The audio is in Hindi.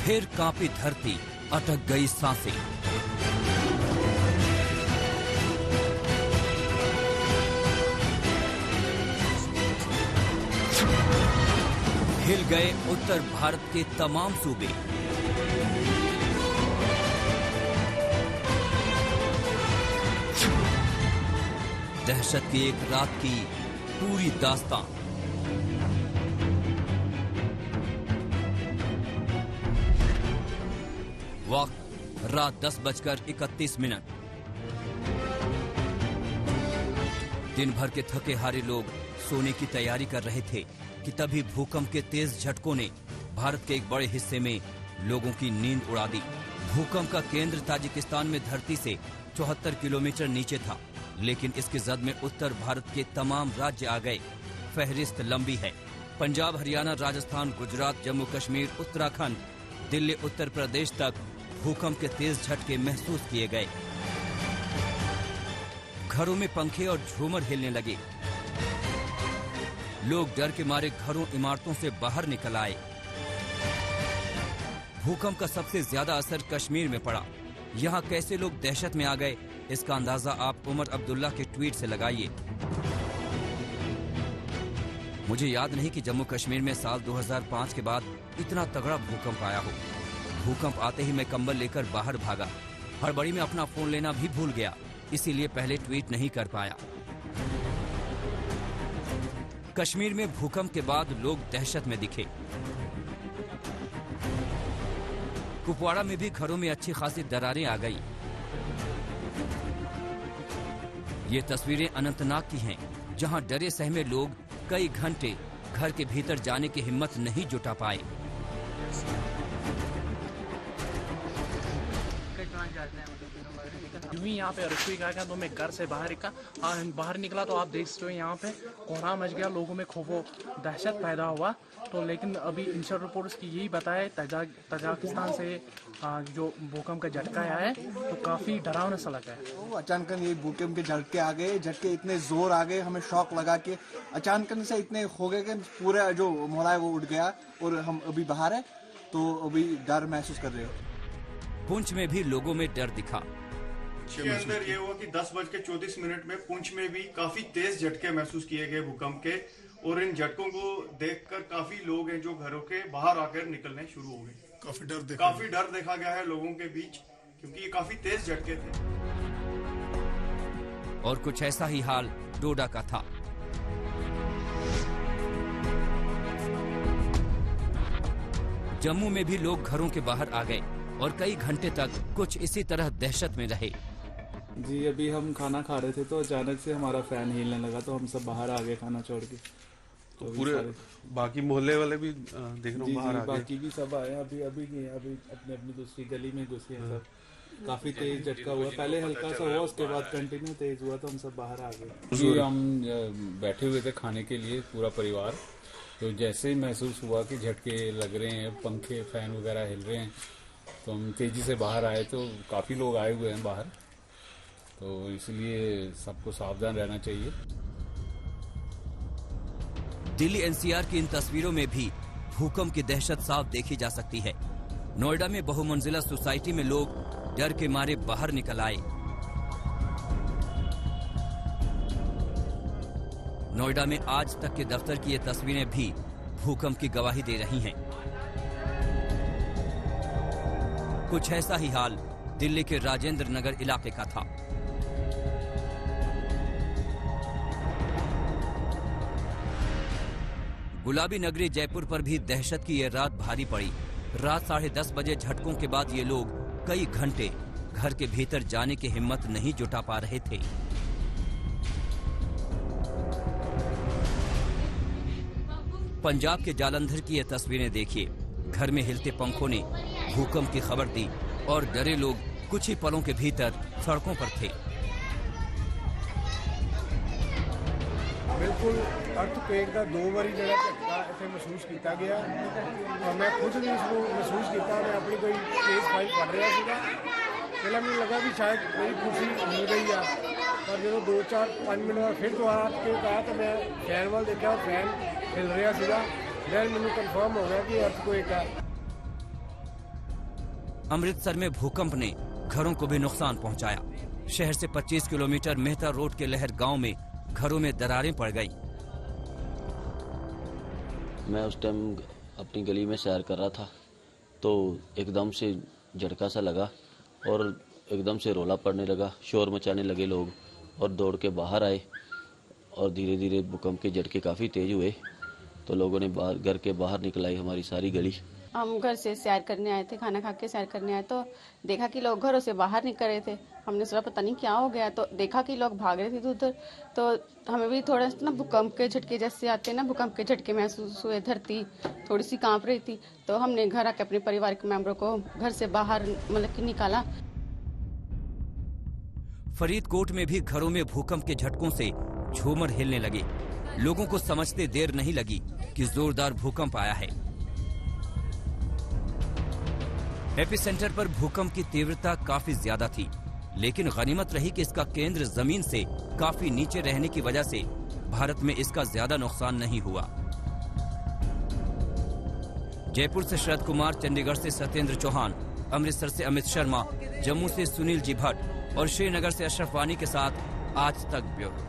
फिर कांपी धरती, अटक गई सांसें। हिल गए उत्तर भारत के तमाम सूबे। दहशत की एक रात की पूरी दास्तान। वक्त रात 10:31। दिन भर के थके हारे लोग सोने की तैयारी कर रहे थे कि तभी भूकंप के तेज झटकों ने भारत के एक बड़े हिस्से में लोगों की नींद उड़ा दी। भूकंप का केंद्र ताजिकिस्तान में धरती से 74 किलोमीटर नीचे था, लेकिन इसकी जद में उत्तर भारत के तमाम राज्य आ गए। फहरिस्त लंबी है। पंजाब, हरियाणा, राजस्थान, गुजरात, जम्मू कश्मीर, उत्तराखंड, दिल्ली, उत्तर प्रदेश तक भूकंप के तेज झटके महसूस किए गए। घरों में पंखे और झूमर हिलने लगे। लोग डर के मारे घरों, इमारतों से बाहर निकल आए। भूकंप का सबसे ज्यादा असर कश्मीर में पड़ा। यहाँ कैसे लोग दहशत में आ गए, इसका अंदाजा आप उमर अब्दुल्ला के ट्वीट से लगाइए। मुझे याद नहीं कि जम्मू कश्मीर में साल 2005 के बाद इतना तगड़ा भूकंप आया हो। भूकंप आते ही मैं कंबल लेकर बाहर भागा। हड़बड़ी में अपना फोन लेना भी भूल गया, इसीलिए पहले ट्वीट नहीं कर पाया। कश्मीर में भूकंप के बाद लोग दहशत में दिखे। कुपवाड़ा में भी घरों में अच्छी खासी दरारें आ गई। ये तस्वीरें अनंतनाग की हैं, जहां डरे सहमे लोग कई घंटे घर के भीतर जाने की हिम्मत नहीं जुटा पाए। यूं ही यहाँ पे अर्थक्वेक आ गया तो मैं घर से बाहर निकला तो आप देख सकते हो यहाँ पे कोहराम मच गया, लोगों में खौफो दहशत पैदा हुआ। तो लेकिन अभी इंशर रिपोर्ट्स की यही बताया तजाकिस्तान से जो भूकंप का झटका आया है तो काफी डरावना सा लगा है। अचानक ये भूकंप के झटके आ गए, झटके इतने जोर आ गए, हमें शॉक लगा के अचानक से इतने हो गए कि पूरा जो मोहल्ला है वो उठ गया और हम अभी बाहर है तो अभी डर महसूस कर रहे हो। पुंछ में भी लोगों में डर दिखा। के अंदर ये हुआ कि 10:34 में पुंछ में भी काफी तेज झटके महसूस किए गए भूकंप के, और इन झटकों को देखकर काफी लोग हैं जो घरों के बाहर आकर निकलने शुरू हो गए। काफी डर देखा गया है लोगों के बीच, क्योंकि ये काफी तेज झटके थे। और कुछ ऐसा ही हाल डोडा का था। जम्मू में भी लोग घरों के बाहर आ गए और कई घंटे तक कुछ इसी तरह दहशत में रहे। जी अभी हम खाना खा रहे थे तो अचानक से हमारा फैन हिलने लगा तो हम सब बाहर आ गए खाना छोड़ के। तो पूरे बाकी मोहल्ले वाले भी देख रहा हूँ बाहर आ गए। बाकी भी सब आए, अभी अपनी अपनी दूसरी गली में घुसे हैं सब। काफी तेज झटका हुआ, पहले हल्का सा हुआ, उसके बाद कंटिन्यू तेज हुआ तो हम सब बाहर आ गए। जी हम बैठे हुए थे खाने के लिए पूरा परिवार, तो जैसे ही महसूस हुआ कि झटके लग रहे हैं, पंखे फैन वगैरह हिल रहे हैं, तो हम तेजी से बाहर आए तो काफी लोग आए हुए हैं बाहर, तो इसलिए सबको सावधान रहना चाहिए। दिल्ली एनसीआर की इन तस्वीरों में भी भूकंप की दहशत साफ देखी जा सकती है। नोएडा में बहुमंजिला सोसाइटी में लोग डर के मारे बाहर निकल आए। नोएडा में आज तक के दफ्तर की ये तस्वीरें भी भूकंप की गवाही दे रही हैं। कुछ ऐसा ही हाल दिल्ली के राजेंद्र नगर इलाके का था। गुलाबी नगरी जयपुर पर भी दहशत की ये रात भारी पड़ी। रात 10:30 बजे झटकों के बाद ये लोग कई घंटे घर के भीतर जाने की हिम्मत नहीं जुटा पा रहे थे। पंजाब के जालंधर की ये तस्वीरें देखिए। घर में हिलते पंखों ने भूकंप की खबर दी और डरे लोग कुछ ही पलों के भीतर सड़कों पर थे। बिल्कुल अर्थक्वेक का 2 बारी जगह झटका इसे महसूस किया गया और मैं खुद भी इसको महसूस किया। मैं अपनी कोई केस फाइल पढ़ रहा था, पहले मुझे लगा कि शायद मेरी कुर्सी मिल गई है, पर जो 2-4-5 मिनट बाद फिर दोबारा अर्थक्वेक आया तो मैं फैन वाल देखा, फैन हिल रहा था, फिर मैंने कन्फर्म हो गया कि अर्थक्वेक है। अमृतसर में भूकंप ने घरों को भी नुकसान पहुंचाया। शहर से 25 किलोमीटर मेहता रोड के लहर गांव में घरों में दरारें पड़ गई। मैं उस टाइम अपनी गली में सैर कर रहा था तो एकदम से झटका सा लगा और एकदम से रोला पड़ने लगा, शोर मचाने लगे लोग और दौड़ के बाहर आए और धीरे धीरे भूकंप के झटके काफ़ी तेज हुए तो लोगों ने घर के बाहर निकलाई हमारी सारी गली। हम घर से सैर करने आए थे, खाना खा के सैर करने आए तो देखा कि लोग घरों से बाहर निकल रहे थे। हमने सोचा पता नहीं क्या हो गया, तो देखा कि लोग भाग रहे थे इधर, तो हमें भी थोड़ा ना भूकंप के झटके जैसे आते हैं ना, भूकंप के झटके महसूस हुए। धरती थोड़ी सी कांप रही थी तो हमने घर आके अपने परिवार के मेंबरों को घर से बाहर मतलब कि निकाला। फरीदकोट में भी घरों में भूकंप के झटकों से झूमर हिलने लगे। लोगों को समझते देर नहीं लगी कि जोरदार भूकंप आया है। एपिसेंटर पर भूकंप की तीव्रता काफी ज्यादा थी, लेकिन गनीमत रही कि इसका केंद्र जमीन से काफी नीचे रहने की वजह से भारत में इसका ज्यादा नुकसान नहीं हुआ। जयपुर से शरद कुमार, चंडीगढ़ से सत्येंद्र चौहान, अमृतसर से अमित शर्मा, जम्मू से सुनील जी भट्ट और श्रीनगर से अशरफ वानी के साथ आज तक ब्यूरो।